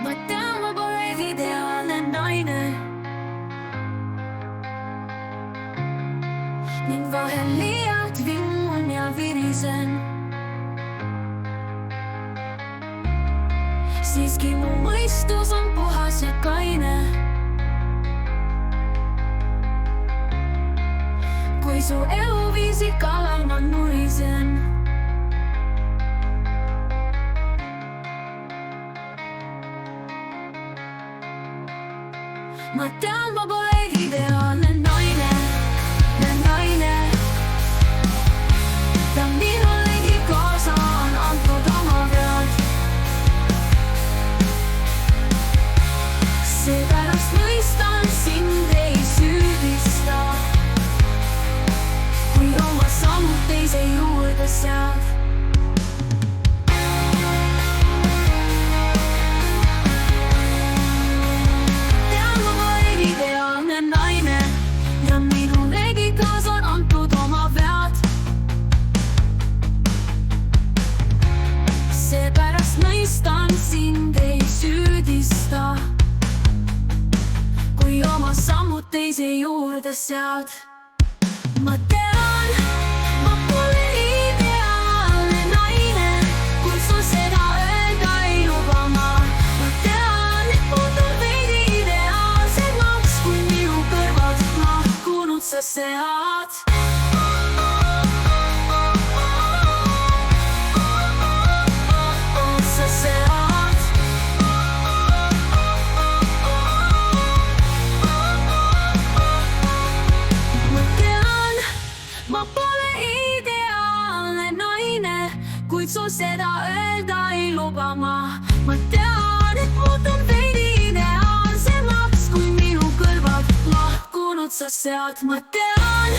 ma tean, ma pole ideaalne naine ning vahel liialt vingun ja virisen. Siiski mu mõistus on puhas ja kaine. Kui su eluviisi kallal ma nurisen, ma tean, ma pole ideaalne naine, ta minulegi kaasa on antud oma vead. Seepärast mõistan sind, ei süüdista, kui oma sammud teise juurde sead. Mõistan sind, ei süüdista, kui oma sammud teise juurde sead. Ma tean, ma pole ideaalne naine, kuid sul seda öelda ei luba ma. Ma tean, et muutun veidi ideaalsemaks, kui minu kõrvalt lahkunud sa sead. Ma pole ideaalne naine, kuid sul seda öelda ei luba ma. Ma tean, et muutun veidi ideaalsemaks, kui minu kõrvalt lahkunud sa sead. Ma tean,